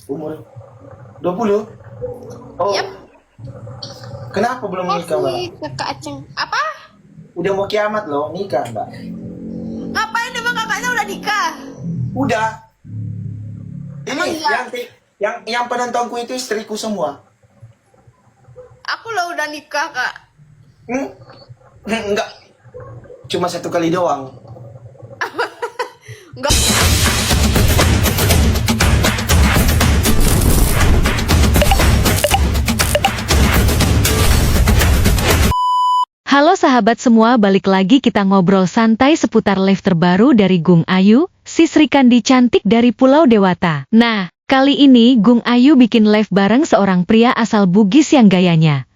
Umur 20? Oh, Yap. kenapa belum nikah, Mbak? Masih kakak Aceng. Apa? Udah mau kiamat loh, nikah, Mbak. Ngapain emang kakaknya udah nikah? Udah. Emang Ini iya? yang penontonku itu istriku semua. Aku lo udah nikah, Kak. Hmm? Enggak, cuma satu kali doang. Enggak. Halo sahabat semua, balik lagi kita ngobrol santai seputar live terbaru dari Gung Ayu, si Sri Kandi cantik dari Pulau Dewata. Nah, kali ini Gung Ayu bikin live bareng seorang pria asal Bugis yang gayanya.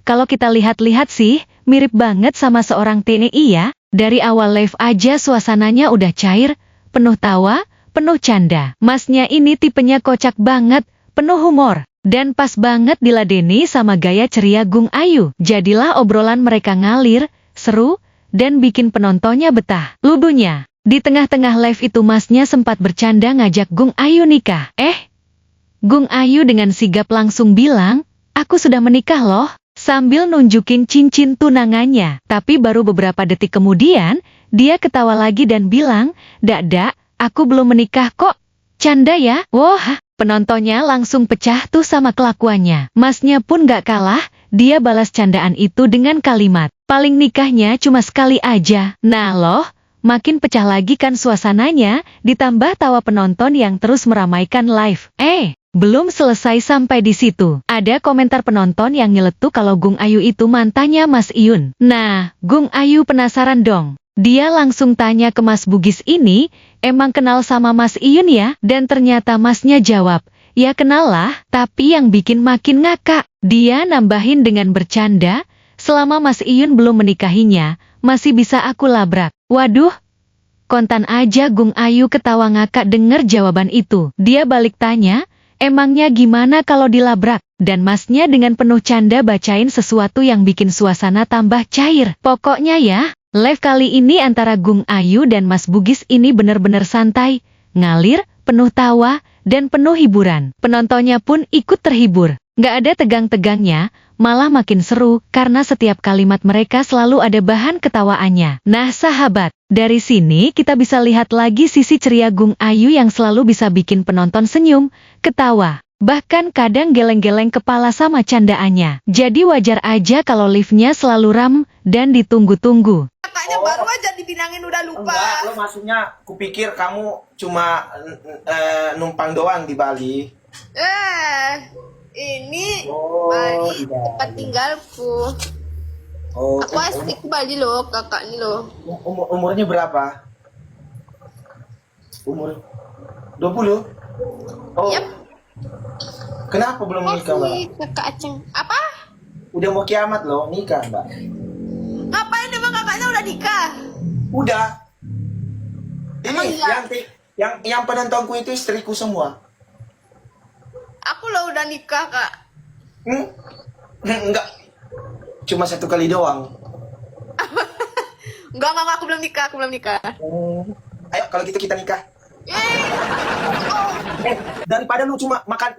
Kalau kita lihat-lihat sih, mirip banget sama seorang TNI ya. Dari awal live aja suasananya udah cair, penuh tawa, penuh canda. Masnya ini tipenya kocak banget, penuh humor. Dan pas banget diladeni sama gaya ceria Gung Ayu. Jadilah obrolan mereka ngalir, seru, dan bikin penontonnya betah. Ludunya, di tengah-tengah live itu masnya sempat bercanda ngajak Gung Ayu nikah. Gung Ayu dengan sigap langsung bilang, "Aku sudah menikah loh," sambil nunjukin cincin tunangannya. Tapi baru beberapa detik kemudian, dia ketawa lagi dan bilang, "Dak, aku belum menikah kok. Canda ya?" Wah, penontonnya langsung pecah tuh sama kelakuannya. Masnya pun gak kalah, dia balas candaan itu dengan kalimat, "Paling nikahnya cuma sekali aja." Nah loh, makin pecah lagi kan suasananya, ditambah tawa penonton yang terus meramaikan live. Belum selesai sampai di situ. Ada komentar penonton yang nyeletuk kalau Gung Ayu itu mantannya Mas Iyun. Nah, Gung Ayu penasaran dong. Dia langsung tanya ke Mas Bugis ini, "Emang kenal sama Mas Iyun ya?" Dan ternyata masnya jawab, "Ya kenal lah," tapi yang bikin makin ngakak. Dia nambahin dengan bercanda, "Selama Mas Iyun belum menikahinya, masih bisa aku labrak." Waduh, kontan aja Gung Ayu ketawa ngakak denger jawaban itu. Dia balik tanya, "Emangnya gimana kalau dilabrak?" Dan masnya dengan penuh canda bacain sesuatu yang bikin suasana tambah cair. Pokoknya ya, live kali ini antara Gung Ayu dan Mas Bugis ini bener-bener santai, ngalir, penuh tawa, dan penuh hiburan. Penontonnya pun ikut terhibur. Nggak ada tegang-tegangnya, malah makin seru karena setiap kalimat mereka selalu ada bahan ketawaannya. Nah sahabat, dari sini kita bisa lihat lagi sisi ceria Gung Ayu yang selalu bisa bikin penonton senyum, ketawa, bahkan kadang geleng-geleng kepala sama candaannya. Jadi wajar aja kalau live-nya selalu ram dan ditunggu-tunggu. Kakaknya baru aja dibilangin udah lupa. Enggak, lo maksudnya kupikir kamu cuma numpang doang di Bali. Ini Oh, Bali di Bali. tempat tinggalku. Oh, Aku asli ke Bali loh, kakak nih loh. umurnya berapa? Umur 20? Oh, Yap. kenapa belum nikah, Mbak? Masih kakak Aceng. Apa? Udah mau kiamat loh, nikah, Mbak. Ngapain emang kakaknya udah nikah? Udah. Emang Ini iya? yang penontonku itu istriku semua. Aku lo udah nikah, Kak. Hmm? Enggak, cuma satu kali doang. Enggak, aku belum nikah, aku belum nikah. Ayo kalau gitu kita nikah. Oh, Daripada lu cuma makan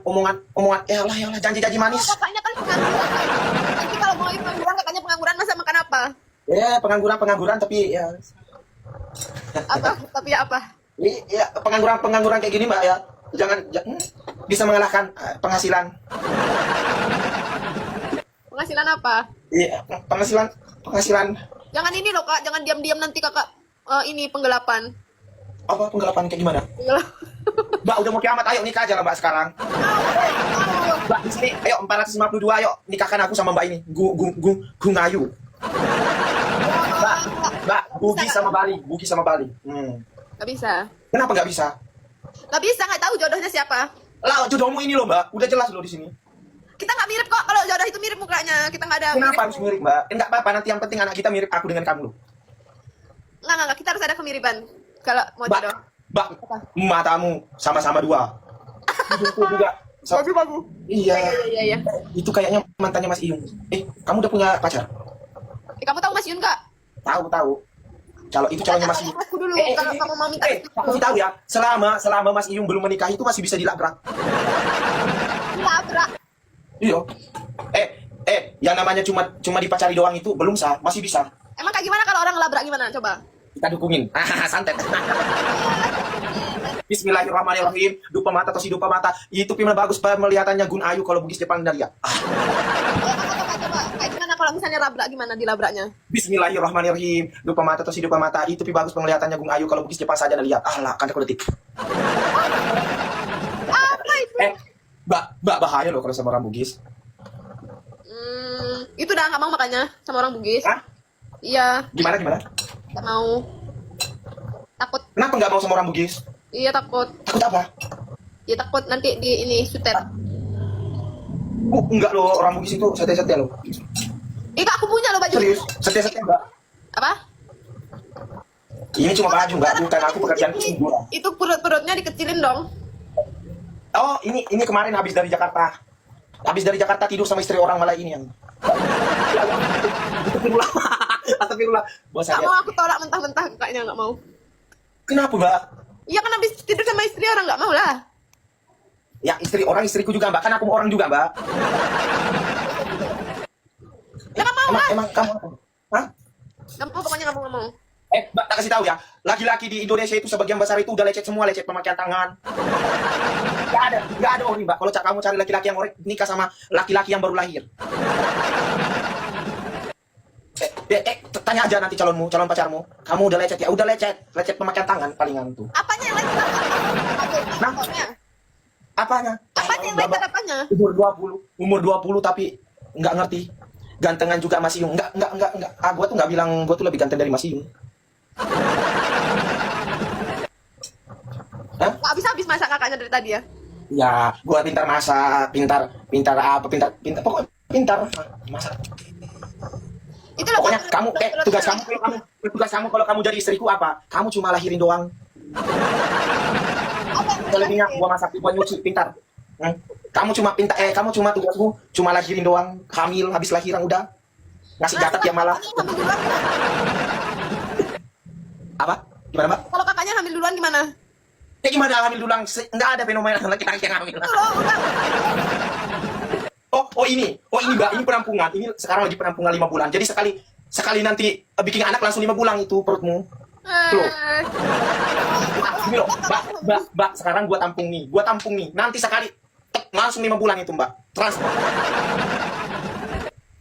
omongan ya Allah janji manis. kakaknya kan pengangguran. Nanti kalau mau pengangguran, kakaknya pengangguran masa makan apa? Ya pengangguran tapi ya, Apa? Tapi ya apa? ya pengangguran kayak gini Mbak ya. Jangan bisa mengalahkan penghasilan. Penghasilan apa? Iya, penghasilan Jangan ini loh, Kak. Jangan diam-diam nanti kakak ini penggelapan. apa penggelapan kayak gimana? Mbak udah mau kiamat, ayo nikah aja lah Mbak sekarang. Mbak di sini, ayo 452, ayo nikahkan aku sama Mbak ini. Gung Ayu. Mbak, Bugi sama Bali. Gak bisa. Kenapa nggak bisa? Gak bisa, nggak tahu jodohnya siapa. Lah jodohmu ini loh Mbak, udah jelas loh di sini. Kita nggak mirip kok. Kalau jodoh itu mirip mukanya. Kita nggak ada. Kenapa harus mirip Mbak? Enggak apa-apa, nanti yang penting anak kita mirip aku dengan kamu loh. Nggak. Kita harus ada kemiripan. Kalau mau Mbak, jodoh. Mbak, matamu sama-sama dua. Hidungku juga. Bagus. Iya. Iya. Itu kayaknya mantannya Mas Iyung. Kamu udah punya pacar? Kamu tahu Mas Yun, Kak? Tahu. itu calonnya Mas Iyung. Aku dulu kalau kamu mau minta restu. Aku kasih tahu ya, selama Mas Iyung belum menikah itu masih bisa dilabrak. Labrak. Iya. Yang namanya cuma dipacari doang itu belum sah, masih bisa. Emang kayak gimana kalau orang ngelabrak gimana? Coba. Kita dukungin. Santet. Bismillahirrahmanirrahim. Dupa mata atau si dupa mata. Itu pimana bagus melihatannya Gun Ayu kalau bugis Jepang dari ya. Coba. Kayak gimana kalau misalnya labrak gimana dilabraknya? Bismillahirrahmanirrahim. Dupa mata atau si dupa mata. Itu pi bagus penglihatannya Gun Ayu kalau bugis Jepang saja lihat. Lah, kan aku detik. Apa itu? Mbak bahaya loh kalau sama orang bugis. Itu udah nggak mau makanya sama orang bugis. Hah? Iya, Gimana? nggak mau. Takut. Kenapa nggak mau sama orang bugis? Iya takut. Takut apa? Iya takut nanti di ini sutet. Enggak loh, orang bugis itu setia-setia loh. Iya aku punya loh baju. Serius, setia-setia mbak. Apa? Ini cuma baju mbak, bukan aku pekerjaan hiburan. Itu perut-perutnya dikecilin dong. Oh, ini kemarin habis dari Jakarta. Habis dari Jakarta tidur sama istri orang malah ini yang. Astagfirullah. Bos Nggak saya. mau aku tolak mentah-mentah kayaknya nggak mau. Kenapa mbak? Iya kan habis tidur sama istri orang nggak mau lah. Ya istri orang istriku juga mbak, kan aku orang juga mbak. Ya nggak mau lah. Emang kamu apa? Hah? Nggak mau pokoknya nggak mau. Mbak tak kasih tahu ya, laki-laki di Indonesia itu sebagian besar itu udah lecet semua, lecet pemakaian tangan. Gak ada ori mbak. Kalau kamu cari laki-laki yang nikah sama laki-laki yang baru lahir. Tanya aja nanti calon pacarmu. Kamu udah lecet ya? Udah lecet pemakaian tangan palingan tuh. Apanya yang lain? Nah? Apanya? Apanya yang lain? Apanya? Umur 20 tapi nggak ngerti. Gantengan juga Mas Iyung. Enggak. Gua tuh nggak bilang gua tuh lebih ganteng dari Mas Iyung. Hah? Nggak habis-habis masak kakaknya dari tadi ya? Ya, gua pintar masak, pintar pokoknya pintar masak. Itu loh. Pokoknya kamu tugas kamu kalau kamu jadi istriku apa? Kamu cuma lahirin doang. Selebihnya gua masak, gua nyuci, pintar. Kamu cuma tugasmu cuma lahirin doang, hamil habis lahiran udah. Ngasih jatat ya malah. Apa? Gimana, Mbak? Kalau kakaknya hamil duluan gimana? Ya gimana hamil duluan? Enggak ada fenomena laki-laki yang hamil. Ini Mbak, ini penampungan. Ini sekarang lagi penampungan 5 bulan. Jadi sekali nanti bikin anak langsung 5 bulan itu perutmu. Tuh. Ini loh, Mbak, sekarang gua tampung nih. Nanti sekali langsung 5 bulan itu, Mbak. Transfer.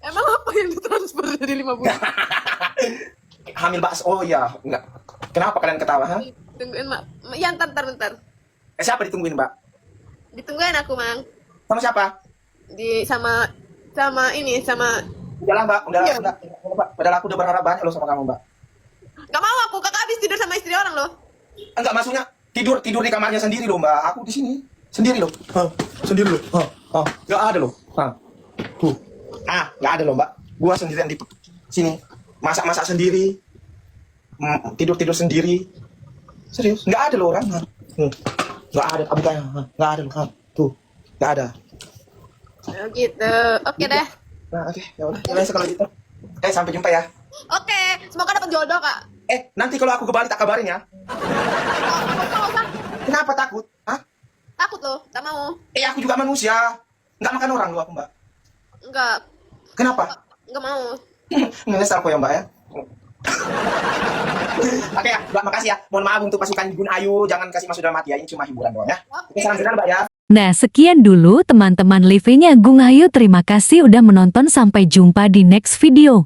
Emang apa yang ditransfer dari 5 bulan? Hamil bakso. Oh iya, enggak. Kenapa kalian ketawa, ha? Tungguin, Mak. Ya, bentar. Siapa ditungguin, Mbak? Ditungguin aku, Mang. Sama siapa? Sama Udahlah, Mbak. Iya. Padahal aku udah berharap banyak loh sama kamu, Mbak. Gak mau aku, kakak habis tidur sama istri orang loh. Enggak, maksudnya tidur di kamarnya sendiri loh, Mbak. Aku di sini sendiri loh. Sendiri loh. Enggak ada loh. Tuh. Enggak ada loh, Mbak. Gua sendirian di sini. Masak sendiri. Tidur sendiri. Serius? Enggak ada loh orang. Enggak ada, bukannya. Enggak ada loh. Tuh. Enggak ada. Oh, gitu. Oke deh. Nah, oke. Ya udah. Kalau gitu. Sampai jumpa ya. Oke, semoga dapat jodoh, Kak. Nanti kalau aku ke Bali tak kabarin ya. Nggak usah. Kenapa takut? Hah? Takut loh, tak mau. Aku juga manusia. Nggak makan orang loh aku, Mbak. Enggak, Kenapa? enggak mau. Menyesal kok ya, Mbak ya. Oke ya, Mbak, makasih ya. Mohon maaf untuk pasukan Gun Ayu. Jangan kasih masuk dalam hati ya. Ini cuma hiburan doang ya. Oke, salam kenal, Mbak ya. Nah, sekian dulu teman-teman live-nya Gung Ayu. Terima kasih udah menonton. Sampai jumpa di next video.